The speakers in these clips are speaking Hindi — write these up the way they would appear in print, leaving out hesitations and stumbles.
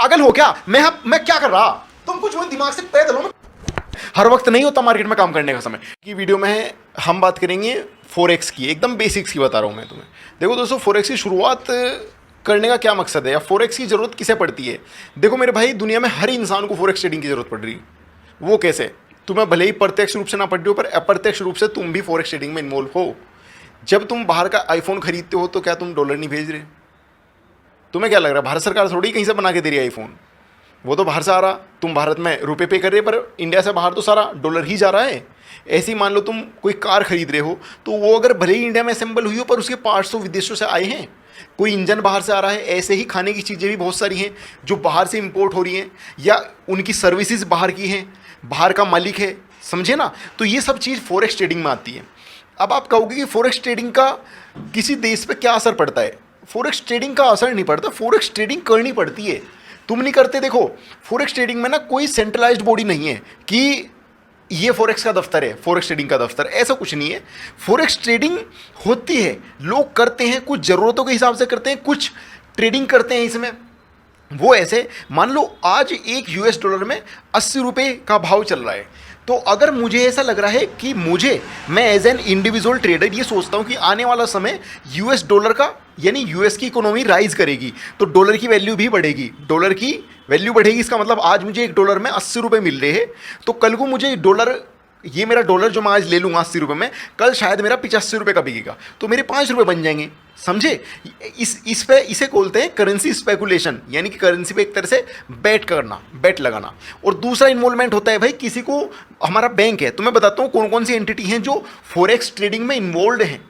पागल हो क्या? मैं क्या कर रहा? तुम कुछ वो दिमाग से पैदल हो। हर वक्त नहीं होता मार्केट में काम करने का समय। की वीडियो में हम बात करेंगे फोरेक्स की, एकदम बेसिक्स की बता रहा हूँ मैं तुम्हें। देखो दोस्तों, फोरेक्स की शुरुआत करने का क्या मकसद है या फोरेक्स की ज़रूरत किसे पड़ती है? देखो मेरे भाई, दुनिया में हर इंसान को फोरेक्स ट्रेडिंग की ज़रूरत पड़ रही है। वो कैसे? तुम्हें भले ही प्रत्यक्ष रूप से ना पड़ रही हो, पर अप्रत्यक्ष रूप से तुम भी फोरेक्स ट्रेडिंग में इन्वॉल्व हो। जब तुम बाहर का आईफोन खरीदते हो तो क्या तुम डॉलर नहीं भेज रहे? तुम्हें क्या लग रहा है भारत सरकार थोड़ी कहीं से बना के दे रही है आईफोन? वो तो बाहर से आ रहा, तुम भारत में रुपए पे कर रहे, पर इंडिया से बाहर तो सारा डॉलर ही जा रहा है। ऐसे ही मान लो तुम कोई कार खरीद रहे हो, तो वो अगर भले ही इंडिया में असेंबल हुई हो, पर उसके पार्ट्स तो विदेशों से आए हैं। कोई इंजन बाहर से आ रहा है। ऐसे ही खाने की चीज़ें भी बहुत सारी हैं जो बाहर से इंपोर्ट हो रही हैं, या उनकी सर्विसेज बाहर की हैं, बाहर का मालिक है, समझे ना? तो ये सब चीज़ फॉरेक्स ट्रेडिंग में आती है। अब आप कहोगे कि फॉरेक्स ट्रेडिंग का किसी देश पे क्या असर पड़ता है? फॉरेक्स ट्रेडिंग का असर नहीं पड़ता, फॉरेक्स ट्रेडिंग करनी पड़ती है। तुम नहीं करते। देखो, फॉरेक्स ट्रेडिंग में ना कोई सेंट्रलाइज्ड बॉडी नहीं है कि ये फॉरेक्स का दफ्तर है, फॉरेक्स ट्रेडिंग का दफ्तर, ऐसा कुछ नहीं है। फॉरेक्स ट्रेडिंग होती है, लोग करते हैं, कुछ ज़रूरतों के हिसाब से करते हैं, कुछ ट्रेडिंग करते हैं इसमें। वो ऐसे मान लो आज एक यूएस डॉलर में 80 रुपये का भाव चल रहा है, तो अगर मुझे ऐसा लग रहा है कि मैं एज एन इंडिविजुअल ट्रेडर ये सोचता हूँ कि आने वाला समय यूएस डॉलर का, यानी यूएस की इकोनॉमी राइज करेगी, तो डॉलर की वैल्यू भी बढ़ेगी। डॉलर की वैल्यू बढ़ेगी, इसका मतलब आज मुझे एक डॉलर में 80 रुपये मिल रहे हैं, तो कल को मुझे डॉलर, ये मेरा डॉलर जो मैं आज ले लूँगा 80 रुपये में, कल शायद मेरा 85 रुपये का बिकेगा, तो मेरे 5 रुपये बन जाएंगे। समझे? इसे बोलते हैं करेंसी स्पेकुलेशन, यानी कि करेंसी पे एक तरह से बेट लगाना। और दूसरा इन्वॉल्वमेंट होता है भाई, किसी को, हमारा बैंक है, तो मैं बताता हूँ कौन कौन सी एंटिटी हैं जो फॉरेक्स ट्रेडिंग में इन्वॉल्व हैं।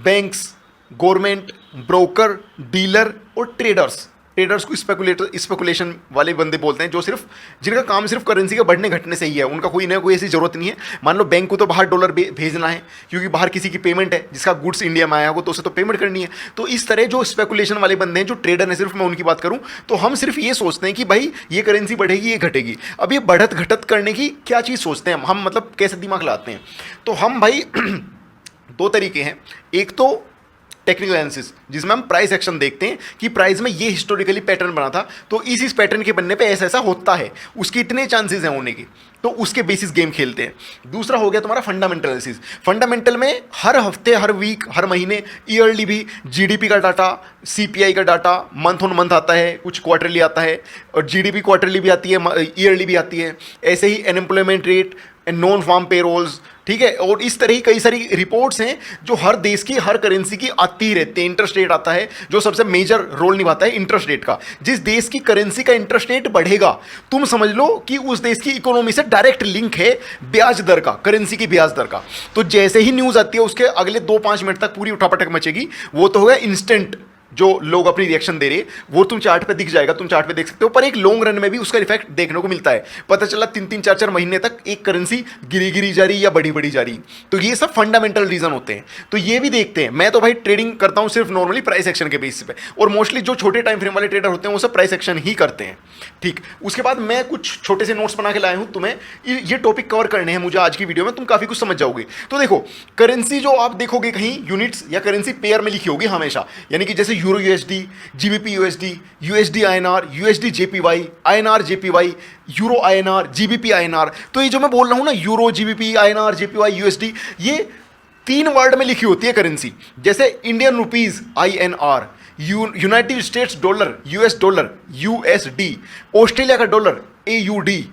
बैंक्स, गवर्नमेंट, ब्रोकर, डीलर और ट्रेडर्स को स्पेकुलेशन वाले बंदे बोलते हैं, जो जिनका काम सिर्फ करेंसी के बढ़ने घटने से ही है। उनका कोई ना कोई ऐसी जरूरत नहीं है। मान लो बैंक को तो बाहर डॉलर भेजना है, क्योंकि बाहर किसी की पेमेंट है, जिसका गुड्स इंडिया में आया हो तो उसे तो पेमेंट करनी है। तो इस तरह जो स्पेकुलेशन वाले बंदे हैं, जो ट्रेडर है, सिर्फ मैं उनकी बात करूं तो हम सिर्फ ये सोचते हैं कि भाई ये करेंसी बढ़ेगी, ये घटेगी। अब ये बढ़त घटत करने की क्या चीज़ सोचते हैं हम, मतलब कैसे दिमाग लाते हैं? तो हम भाई दो तरीके हैं। एक तो टेक्निकल एनालिसिस, जिसमें हम प्राइस एक्शन देखते हैं कि प्राइस में ये हिस्टोरिकली पैटर्न बना था, तो इस पैटर्न के बनने पे ऐसा ऐसा होता है, उसके इतने चांसेस हैं होने की, तो उसके बेसिस गेम खेलते हैं। दूसरा हो गया तुम्हारा फंडामेंटल एनालिसिस। फंडामेंटल में हर हफ्ते, हर वीक, हर महीने, ईयरली भी जीडीपी का डाटा, सीपीआई का डाटा मंथ ऑन मंथ आता है, कुछ क्वार्टरली आता है, और जीडीपी क्वार्टरली भी आती है, ईयरली भी आती है। ऐसे ही unemployment rate, non farm payrolls, ठीक है। और इस तरह की कई सारी रिपोर्ट्स हैं जो हर देश की, हर करेंसी की आती ही रहती है। इंटरेस्ट रेट आता है, जो सबसे मेजर रोल निभाता है इंटरेस्ट रेट का। जिस देश की करेंसी का इंटरेस्ट रेट बढ़ेगा, तुम समझ लो कि उस देश की इकोनॉमी से डायरेक्ट लिंक है ब्याज दर का, करेंसी की ब्याज दर का। तो जैसे ही न्यूज़ आती है, उसके अगले 2-5 मिनट तक पूरी उठापटक मचेगी। वो तो हो गया इंस्टेंट, जो लोग अपनी रिएक्शन दे रहे, वो तुम चार्ट पे दिख जाएगा, तुम चार्ट पे देख सकते हो। पर एक लॉन्ग रन में भी उसका इफेक्ट देखने को मिलता है। पता चला 3-3, 4-4 महीने तक एक करेंसी गिरी जा रही या बढ़ी जा रही। तो ये सब फंडामेंटल रीजन होते हैं, तो ये भी देखते हैं। मैं तो भाई ट्रेडिंग करता हूं सिर्फ नॉर्मली प्राइस एक्शन के बेसिस पे, और मोस्टली जो छोटे टाइम फ्रेम वाले ट्रेडर होते हैं वो सब प्राइस एक्शन ही करते हैं। ठीक, उसके बाद मैं कुछ छोटे से नोट्स बना के लाया हूं, तुम्हें ये टॉपिक कवर करने हैं मुझे आज की वीडियो में, तुम काफी कुछ समझ जाओगे। तो देखो, करेंसी जो आप देखोगे कहीं यूनिट्स या करेंसी पेयर में लिखी होगी हमेशा, यानी कि जैसे euro USD, GBP USD, USD INR, USD JPY, INR JPY, euro INR, GBP INR. तो ये जो मैं बोल रहा हूं ना, euro, GBP, INR, JPY, USD, ये 3 वर्ड में लिखी होती है करेंसी। जैसे Indian rupees INR, United States dollar US dollar USD, Australia का डॉलर एयूडी,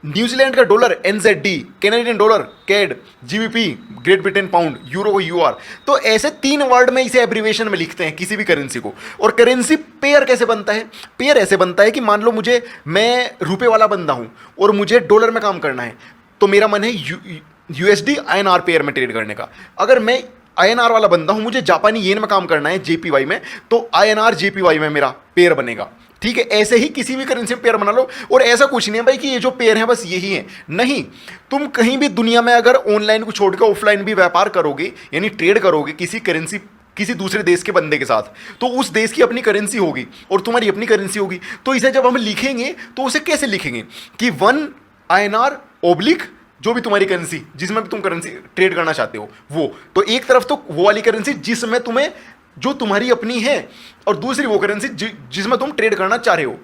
न्यूजीलैंड का dollar NZD, Canadian dollar CAD, GBP Great Britain pound, euro को यूआर। तो ऐसे 3 वर्ड में इसे एब्रीविएशन में लिखते हैं किसी भी करेंसी को। और करेंसी पेयर कैसे बनता है? पेयर ऐसे बनता है कि मान लो मैं रुपए वाला बंदा हूं और मुझे डॉलर में काम करना है, तो मेरा मन है यूएसडी आईएनआर पेयर में ट्रेड करने का। अगर मैं आईएनआर वाला बंदा हूं, मुझे जापानी येन में काम करना है जेपीवाई में, तो आईएनआर जेपीवाई में मेरा पेयर बनेगा। ठीक है, ऐसे ही किसी भी करेंसी में पेयर बना लो। और ऐसा कुछ नहीं है भाई कि ये जो पेयर है बस यही है, नहीं। तुम कहीं भी दुनिया में अगर ऑनलाइन को छोड़कर ऑफलाइन भी व्यापार करोगे, यानी ट्रेड करोगे किसी करेंसी, किसी दूसरे देश के बंदे के साथ, तो उस देश की अपनी करेंसी होगी और तुम्हारी अपनी करेंसी होगी। तो इसे जब हम लिखेंगे तो उसे कैसे लिखेंगे कि 1 आईएनआर ओब्लिक जो भी तुम्हारी करेंसी, जिसमें भी तुम करेंसी ट्रेड करना चाहते हो वो, तो एक तरफ तो वो वाली करेंसी जिसमें तुम्हें, जो तुम्हारी अपनी है, और दूसरी वो करेंसी जिसमें तुम ट्रेड करना चाह रहे हो।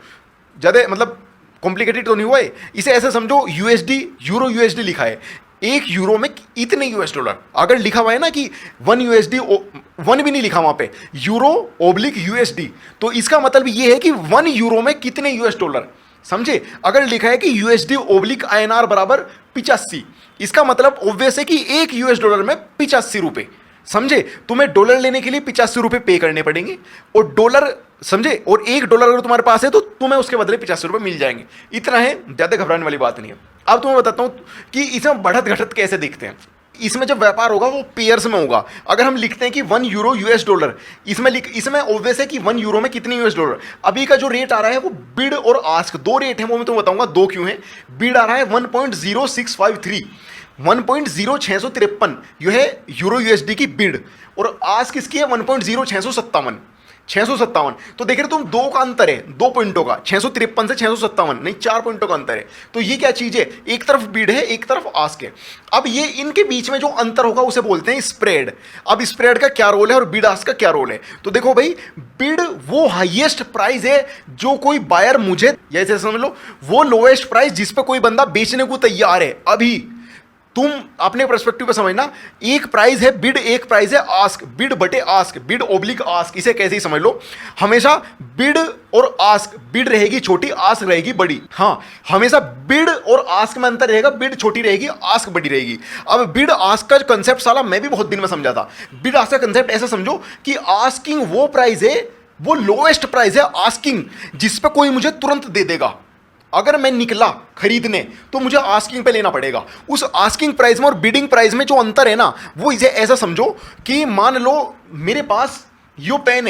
ज़्यादा मतलब कॉम्प्लिकेटेड तो नहीं हुआ है। इसे ऐसे समझो, यूएसडी, यूरो यूएसडी लिखा है, एक यूरो में इतने यूएस डॉलर। अगर लिखा हुआ है ना कि 1 यूएसडी, 1 भी नहीं लिखा वहां पे, यूरो ओब्लिक यूएसडी, तो इसका मतलब ये है कि 1 यूरो में कितने यूएस डॉलर, समझे। अगर लिखा है कि यूएसडी ओब्लिक आईएनआर बराबर 85, इसका मतलब ऑब्वियस है कि 1 यूएस डॉलर में 85 रुपए, समझे। तुम्हें डॉलर लेने के लिए 85 रुपए पे करने पड़ेंगे, और डॉलर, समझे, और 1 डॉलर अगर तुम्हारे पास है तो तुम्हें उसके बदले 85 रुपए मिल जाएंगे। इतना है, ज्यादा घबराने वाली बात नहीं है। अब तुम्हें बताता हूं कि इसमें बढ़त घटत कैसे देखते हैं। इसमें जब व्यापार होगा वो पेयर्स में होगा। अगर हम लिखते हैं कि 1 यूरो यूएस डॉलर, इसमें ऑब्वियस है कि 1 यूरो में कितने यूएस डॉलर। अभी का जो रेट आ रहा है वो बिड और आस्क, 2 रेट है, वो मैं तुम्हें बताऊंगा 2 क्यों है। बिड आ रहा है 1.0653, 1.0653 यह है यूरो यूएसडी की बिड, और आस्क किसकी है 1.0657, 657। तो देख रहे तुम, 2 का अंतर है, 2 पॉइंटों का, 653 से 657 नहीं, 4 पॉइंटों का अंतर है। तो ये क्या चीज है, एक तरफ बिड है, एक तरफ आस्क है। अब ये इनके बीच में जो अंतर होगा उसे बोलते हैं स्प्रेड। अब स्प्रेड का क्या रोल है और बिड आस्क का क्या रोल है, तो देखो भाई, बिड वो हाईएस्ट प्राइस है जो कोई बायर मुझे, या ऐसे समझ लो, वो लोएस्ट प्राइस जिस पे कोई बंदा बेचने को तैयार है। अभी तुम अपने पर्सपेक्टिव पे समझना, एक प्राइस है बिड, एक प्राइस है आस्क, बिड बटे आस्क, बिड ओब्लिक आस्क, इसे कैसे ही समझ लो। हमेशा बिड और आस्क, बिड रहेगी छोटी, आस्क रहेगी बड़ी। हाँ, हमेशा बिड और आस्क में अंतर रहेगा, बिड छोटी रहेगी, आस्क बड़ी रहेगी। अब बिड आस्क का कंसेप्ट साला मैं भी बहुत दिन में समझा था। बिड आस्क का कंसेप्ट ऐसा समझो कि आस्किंग वो प्राइस है, वो लोएस्ट प्राइस है आस्किंग, जिस पे कोई मुझे तुरंत दे देगा। अगर मैं निकला खरीदने तो मुझे आस्किंग पे लेना पड़ेगा। उस आस्किंग प्राइस में और बिडिंग प्राइस में जो अंतर है ना, वो इसे ऐसा समझो कि मान लो मेरे पास यो पेन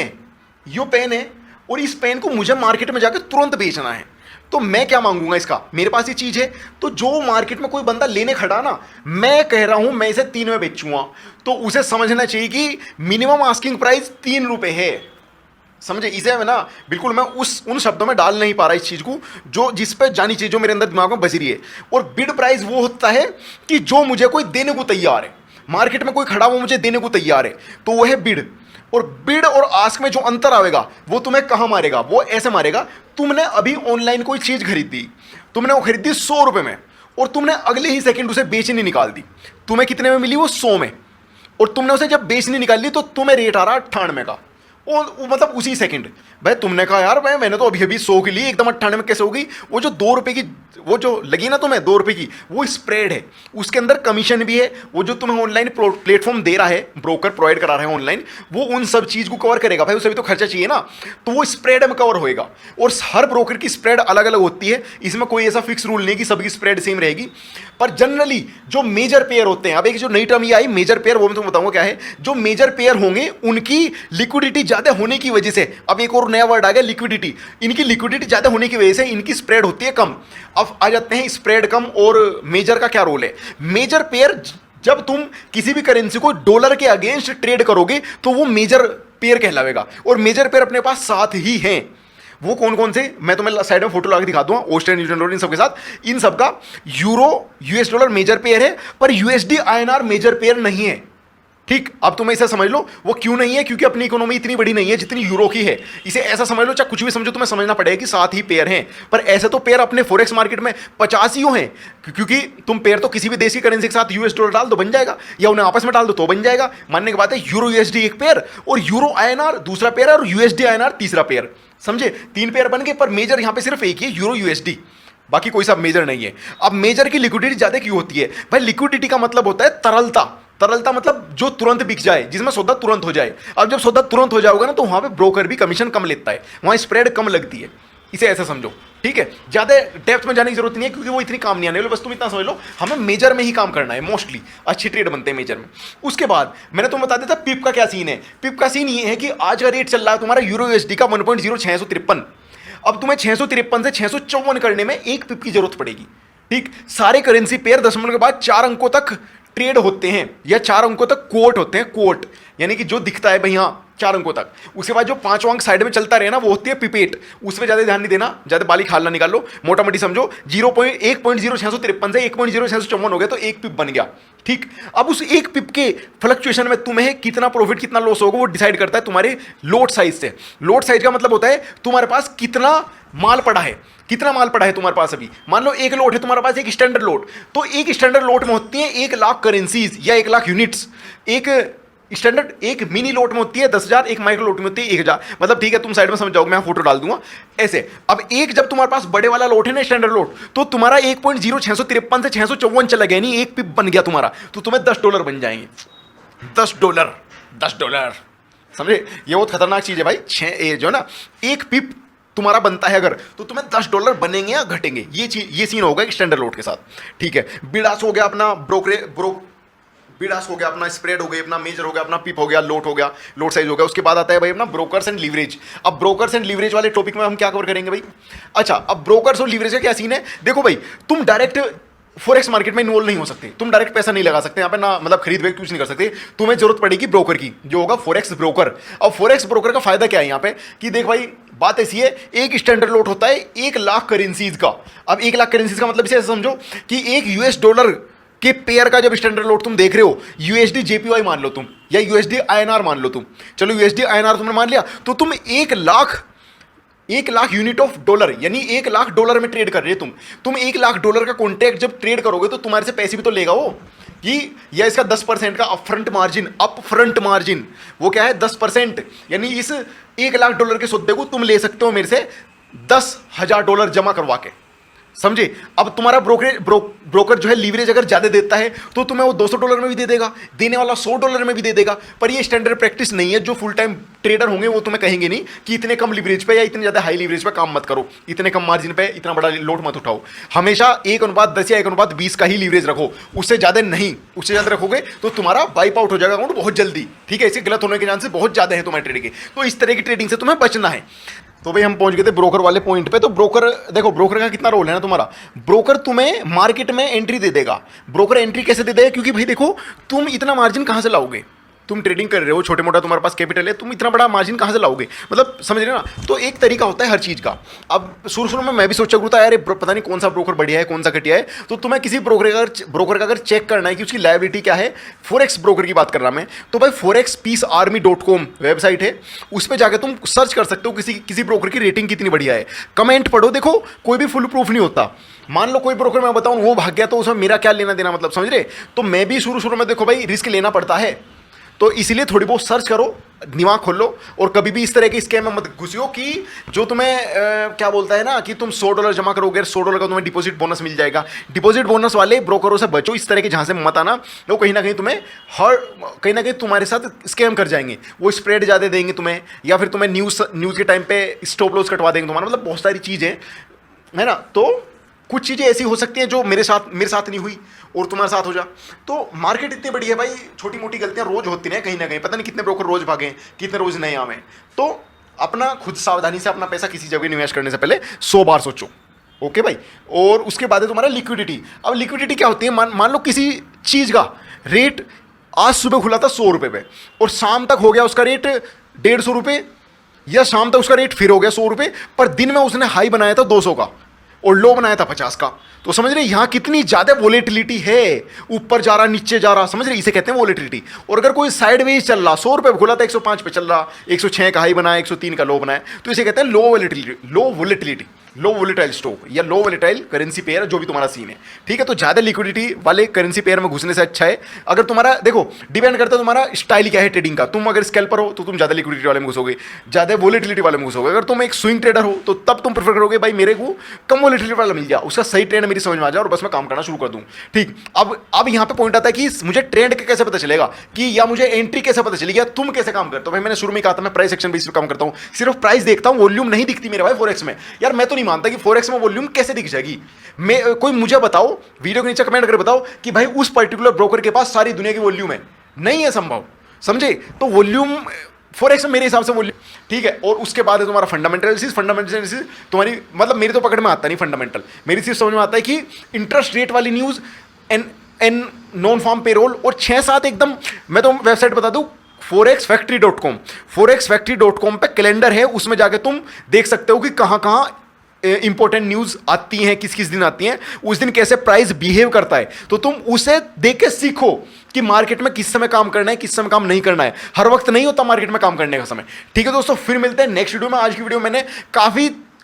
है और इस पेन को मुझे मार्केट में जाकर तुरंत बेचना है, तो मैं क्या मांगूंगा इसका, मेरे पास ये चीज है, तो जो मार्केट में कोई बंदा लेने खड़ा ना, मैं कह रहा हूं मैं इसे 3 में बेचूंगा, तो उसे समझना चाहिए कि मिनिमम आस्किंग प्राइस 3 रुपए है, समझे। इसे मैं ना बिल्कुल मैं उन शब्दों में डाल नहीं पा रहा इस चीज को, जो जिस पे जानी चाहिए, जो मेरे अंदर दिमाग में बज रही है। और बिड प्राइस वो होता है कि जो मुझे कोई देने को तैयार है, मार्केट में कोई खड़ा वो मुझे देने को तैयार है, तो वो है बिड। और बिड और आस्क में जो अंतर आएगा वो तुम्हें कहां मारेगा, वो ऐसे मारेगा, तुमने अभी ऑनलाइन कोई चीज खरीदी, तुमने वो खरीदी 100 रुपए में, और तुमने अगले ही सेकंड उसे बेचने निकाल दी, तुम्हें कितने में मिली, वो 100 में, और तुमने उसे जब बेचने निकाल ली तो तुम्हें रेट आ रहा 98 का, वो मतलब उसी सेकंड। भाई तुमने कहा यार भाई मैंने तो अभी अभी 100 की ली, एकदम 98 में कैसे होगी। वो जो 2 रुपए की वो जो लगी ना तुम्हें 2 रुपए की, वो स्प्रेड है, उसके अंदर कमीशन भी है। वो जो तुम्हें ऑनलाइन प्लेटफॉर्म दे रहा है, ब्रोकर प्रोवाइड करा रहा है ऑनलाइन, वो उन सब चीज को कवर करेगा भाई, उसे भी तो खर्चा चाहिए ना, तो वो स्प्रेड में कवर होएगा। और हर ब्रोकर की स्प्रेड अलग अलग होती है, इसमें कोई ऐसा फिक्स रूल नहीं कि सबकी स्प्रेड सेम रहेगी। पर जनरली जो मेजर पेयर होते हैं, अब एक जो नई टर्म ये आई मेजर पेयर, वो मैं तुम्हें बताऊंगा क्या है। जो मेजर पेयर होंगे उनकी लिक्विडिटी ज्यादा होने की वजह से, अब एक और नया वर्ड आ गया लिक्विडिटी, इनकी लिक्विडिटी ज्यादा होने की वजह से इनकी स्प्रेड होती है कम। अब आ जाते हैं स्प्रेड कम और मेजर का क्या रोल है। मेजर पेयर, जब तुम किसी भी करेंसी को डॉलर के अगेंस्ट ट्रेड करोगे तो वो मेजर पेयर कहलावेगा, और मेजर पेयर अपने पास 7 ही हैं। वो कौन कौन से, मैं तुम्हें साइड में फोटो लगा के दिखा दूंगा, ऑस्ट्रेलियन न्यूजीलैंड डॉलर इन सब के साथ। इन सब का euro US dollar major pair है, पर यूएसडी आईएनआर मेजर पेयर नहीं है। ठीक, अब तुम्हें इसे समझ लो वो क्यों नहीं है, क्योंकि अपनी इकोनॉमी इतनी बड़ी नहीं है जितनी यूरो की है। इसे ऐसा समझ लो, चाहे कुछ भी समझो, तुम्हें समझना पड़ेगा कि 7 ही पेयर हैं। पर ऐसे तो पेयर अपने फॉरेक्स मार्केट में 50 ही हैं, क्योंकि तुम पेयर तो किसी भी देश की करेंसी के साथ यूएस डॉलर डाल दो बन जाएगा, या उन्हें आपस में डाल दो तो बन जाएगा। मानने की बात है, यूरो यूएसडी एक पेयर, और यूरो आईएनआर दूसरा पेयर, और यूएसडी आईएनआर तीसरा पेयर, समझे। 3 पेयर बन गए, पर मेजर यहां पे सिर्फ एक ही है, यूरो यूएसडी, बाकी कोई सा मेजर नहीं है। अब मेजर की लिक्विडिटी ज्यादा क्यों होती है भाई? लिक्विडिटी का मतलब होता है तरलता। तरलता मतलब जो तुरंत बिक जाए, जिसमें सौदा तुरंत हो जाए। अब जब सौदा तुरंत हो जाएगा ना, तो वहां पे ब्रोकर भी कमीशन कम लेता है, वहां स्प्रेड कम लगती है। इसे ऐसे समझो, ठीक है। ज्यादा डेप्थ में जाने की जरूरत नहीं है, क्योंकि वो इतनी काम नहीं आने वाली। बस तुम इतना समझ लो, हमें मेजर में ही काम करना है, मोस्टली अच्छी ट्रेड बनते हैं मेजर में। उसके बाद मैंने तुम्हें बता दिया था पिप का क्या सीन है। पिप का सीन ये है कि आज का रेट चल रहा है तुम्हारा यूरो यूएसडी का 1.0653। अब तुम्हें 653 से 654 करने में 1 पिप की जरूरत पड़ेगी, ठीक। सारे करेंसी पेयर 10 मिनट के बाद 4 अंकों तक ट्रेड होते हैं, या 4 अंकों तक कोट होते हैं, कोट। यानी कि जो दिखता है भाई हाँ 4 अंकों तक, उसके बाद जो 5 अंक साइड में चलता रहे ना वो होती है पिपेट। उसमें ज्यादा ध्यान नहीं देना, ज्यादा बाली खाल ना निकाल लो, मोटा मोटी समझो 1.0653 से 1.0654 हो गया तो एक पिप बन गया। ठीक, अब उस एक पिप के फ्लक्चुएशन में तुम्हें कितना प्रॉफिट कितना लॉस होगा वो डिसाइड करता है तुम्हारे लोट साइज से। लोट साइज का मतलब होता है तुम्हारे पास कितना माल पड़ा है, कितना माल पड़ा है तुम्हारे पास। अभी मान लो एक लोट है तुम्हारे पास, एक स्टैंडर्ड लोट, तो एक स्टैंडर्ड लोट में होती है 1 लाख करेंसीज या 1 लाख यूनिट्स। एक स्टैंडर्ड, एक मिनी लोट में होती है 10,000, एक माइक्रो लोट में होती है 1,000। मतलब ठीक है, तुम साइड में समझ जाओगे, मैं फोटो डाल दूंगा ऐसे। अब एक जब तुम्हारे पास बड़े वाला लोट है ना स्टैंडर्ड लोट, तो तुम्हारा 1.0653 से 654 चला गया, नहीं एक पिप बन गया तुम्हारा, तो तुम्हें $10 बन जाएंगे। $10 समझे, ये बहुत खतरनाक चीज है भाई। जो है ना एक पिप तुम्हारा बनता है अगर, तो तुम्हें $10 बनेंगे या घटेंगे, ये सीन होगा एक स्टैंडर्ड लोट के साथ। ठीक है, बिडास हो गया अपना, बिडास हो गया अपना, स्प्रेड हो गई अपना, मेजर हो गया अपना, पिप हो गया, लोट हो गया, लोट साइज हो गया। उसके बाद आता है भाई अपना ब्रोकर्स एंड लीवरेज। अब ब्रोकर्स एंड लीवरेज वाले टॉपिक में हम क्या कवर करेंगे भाई। अच्छा, अब ब्रोकर्स और लीवरेज का क्या सीन है, देखो भाई तुम डायरेक्ट फॉरेक्स मार्केट में इन्वॉल्व नहीं हो सकते, तुम डायरेक्ट पैसा नहीं लगा सकते यहाँ पे ना, मतलब खरीद बेच कुछ नहीं कर सकते। तुम्हें जरूरत पड़ेगी ब्रोकर की, जो होगा फॉरेक्स ब्रोकर। अब फॉरेक्स ब्रोकर का फायदा क्या है यहाँ पे कि देख भाई बात ऐसी है, एक स्टैंडर्ड लोट होता है 1 लाख करेंसीज का। अब 1 लाख करेंसीज का मतलब इसे समझो कि एक $US के पेयर का जब स्टैंडर्ड लोट तुम देख रहे हो, USD JPY मान लो तुम, या USD INR मान लो तुम, चलो USD INR तुमने मान लिया, तो तुम 1 लाख यूनिट ऑफ डॉलर, यानी $1 लाख में ट्रेड कर रहे हो तुम $1 लाख का कॉन्ट्रैक्ट जब ट्रेड करोगे तो तुम्हारे से पैसे भी तो लेगा वो, कि या इसका 10% का अपफ्रंट मार्जिन वो क्या है 10%। यानी इस $1 लाख के सौदे को तुम ले सकते हो मेरे से $10,000 जमा करवा के, समझे। अब तुम्हारा ब्रोकर जो है लीवरेज अगर ज्यादा देता है तो तुम्हें वो $200 में भी दे देगा, देने वाला $100 में भी दे देगा। पर ये स्टैंडर्ड प्रैक्टिस नहीं है। जो फुल टाइम ट्रेडर होंगे वो तुम्हें कहेंगे नहीं कि इतने कम लीवरेज पे या इतने ज्यादा हाई लीवरेज पे काम मत करो, इतने कम मार्जिन पे इतना बड़ा लोड मत उठाओ। हमेशा 1:10 या 1:20 का ही लीवरेज रखो, उससे ज्यादा नहीं। उससे ज्यादा रखोगे तो तुम्हारा वाइप आउट हो जाएगा अकाउंट बहुत जल्दी। ठीक है, इससे गलत होने के चांसेस बहुत ज्यादा है तुम्हारे ट्रेडिंग के, तो इस तरह की ट्रेडिंग से तुम्हें बचना है। तो भाई हम पहुंच गए थे ब्रोकर वाले पॉइंट पे। तो ब्रोकर देखो, ब्रोकर का कितना रोल है ना तुम्हारा, ब्रोकर तुम्हें मार्केट में एंट्री दे देगा। ब्रोकर एंट्री कैसे दे देगा, क्योंकि भाई देखो तुम इतना मार्जिन कहां से लाओगे, तुम ट्रेडिंग कर रहे हो, छोटे मोटा तुम्हारे पास कैपिटल है, तुम इतना बड़ा मार्जिन कहां से लाओगे, मतलब समझ रहे हो ना। तो एक तरीका होता है हर चीज का। अब शुरू में मैं भी सोचा था यार पता नहीं कौन सा ब्रोकर बढ़िया है कौन सा घटिया है। तो तुम्हें किसी ब्रोकर का अगर चेक करना है कि उसकी लायबिलिटी क्या है, फॉरेक्स ब्रोकर की बात कर रहा मैं, तो भाई forexpeacearmy.com वेबसाइट है, उस पर जाकर तुम सर्च कर सकते हो किसी ब्रोकर की रेटिंग कितनी बढ़िया है। कमेंट पढ़ो, देखो कोई भी फुल प्रूफ नहीं होता। मान लो कोई ब्रोकर मैं बताऊं वो भाग गया तो उसमें मेरा क्या लेना देना, मतलब समझ रहे। तो मैं भी शुरू में देखो भाई रिस्क लेना पड़ता है, तो इसीलिए थोड़ी बहुत सर्च करो, दिमाग खोलो, और कभी भी इस तरह के स्कैम में मत घुसियो कि जो तुम्हें क्या बोलता है ना कि तुम $100 जमा करोगे, $100 का तुम्हें डिपॉजिट बोनस मिल जाएगा। डिपॉजिट बोनस वाले ब्रोकरों से बचो, इस तरह के जहां से मत आना। वो कहीं ना कहीं तुम्हारे साथ स्कैम कर जाएंगे। वो स्प्रेड ज़्यादा देंगे तुम्हें, या फिर तुम्हें न्यूज़ के टाइम पे स्टॉप लॉस कटवा देंगे तुम्हारा, मतलब बहुत सारी चीज़ें है ना। तो कुछ चीज़ें ऐसी हो सकती हैं जो मेरे साथ नहीं हुई और तुम्हारे साथ हो जा। तो मार्केट इतनी बड़ी है भाई, छोटी मोटी गलतियां रोज होती हैं कहीं ना कहीं, पता नहीं कितने ब्रोकर रोज भागे, कितने रोज नए आवे। तो अपना खुद सावधानी से अपना पैसा किसी जगह निवेश करने से पहले 100 बार सोचो, ओके भाई। और उसके बाद है तुम्हारा लिक्विडिटी। अब लिक्विडिटी क्या होती है, मान लो किसी चीज़ का रेट आज सुबह खुला था $100 पे, और शाम तक हो गया उसका रेट ₹150, या शाम तक उसका रेट फिर हो गया ₹100, पर दिन में उसने हाई बनाया था 200 का और लो बनाया था 50 का। तो समझ रहे यहां कितनी ज्यादा वोलेटिलिटी है, ऊपर जा रहा नीचे जा रहा, समझ रहे, इसे कहते हैं वोलेटिलिटी। और अगर कोई साइडवेज चल रहा, ₹100 खुला था 105 पे चल रहा, 106 का हाई बनाया, 103 का लो बनाया, तो इसे कहते हैं लो वोलेटिलिटी, लो वोलेटाइल स्टॉक या लो वोलेटाइल करेंसी पेयर, जो भी तुम्हारा सीन है। ठीक है, तो ज्यादा लिक्विडिटी वाले करेंसी पेयर में घुसने से अच्छा है, अगर तुम्हारा देखो डिपेंड करता है तुम्हारा स्टाइल क्या है ट्रेडिंग का। तुम अगर स्कैल्पर हो तो तुम ज्यादा लिक्विडिटी वाले में घुसोगे, ज्यादा वोलेटिलिटी वाले में घुसोगे। अगर तुम एक स्विंग ट्रेडर हो तो तब तुम प्रेफर करोगे भाई मेरे को कम वोलेटिलिटी वाला मिल गया, उसका सही ट्रेंड मेरी समझ में आ जाए और बस मैं काम करना शुरू कर दूं। ठीक, अब यहाँ पे पॉइंट आता है कि मुझे ट्रेंड कैसे पता चलेगा, कि या मुझे एंट्री कैसे पता चलेगी, या तुम कैसे काम करते हो। भाई मैंने शुरू में कहा था मैं प्राइस एक्शन बेसिस पे काम करता हूं, सिर्फ प्राइस देखता हूं, वॉल्यूम नहीं दिखती मेरे भाई फॉरेक्स में। यार मैं तो नहीं मानता कि फॉरेक्स में वॉल्यूम कैसे दिख जाएगी। कोई मुझे बताओ, वीडियो के नीचे कमेंट करके बताओ कि भाई उस पर्टिकुलर ब्रोकर के पास सारी दुनिया की वॉल्यूम है, नहीं है संभव, समझे। तो वॉल्यूम फॉरेक्स में मेरे हिसाब से वॉल्यूम, ठीक है। और उसके बाद है तुम्हारा फंडामेंटल एनालिसिस तुम्हारी, मतलब मेरी तो पकड़ में आता नहीं फंडामेंटल, मेरी सिर्फ समझ में आता है कि इंटरेस्ट रेट वाली news, an non farm payroll, और 6-7 एकदम, मैं तो वेबसाइट बता दूं forexfactory.com, forexfactory.com पे कैलेंडर है, उसमें जाके तुम देख सकते हो कि कहाँ कहाँ इंपॉर्टेंट न्यूज आती हैं, किस किस दिन आती हैं, उस दिन कैसे प्राइस बिहेव करता है। तो तुम उसे देख के सीखो कि मार्केट में किस समय काम करना है, किस समय काम नहीं करना है। हर वक्त नहीं होता मार्केट में काम करने का समय। ठीक है दोस्तों, फिर मिलते हैं नेक्स्ट वीडियो में। आज की वीडियो मैंने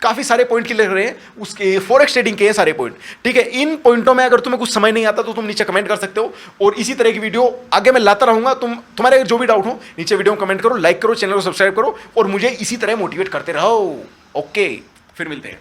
काफी सारे पॉइंट क्लियर रहे हैं, उसके फॉरेक्स ट्रेडिंग के हैं सारे पॉइंट। ठीक है, इन पॉइंटों में अगर तुम्हें कुछ समझ नहीं आता तो तुम नीचे कमेंट कर सकते हो, और इसी तरह की वीडियो आगे मैं लाता रहूंगा। तुम्हारे अगर जो भी डाउट हो नीचे वीडियो में कमेंट करो, लाइक करो, चैनल को सब्सक्राइब करो, और मुझे इसी तरह मोटिवेट करते रहो। ओके, फिर मिलते हैं।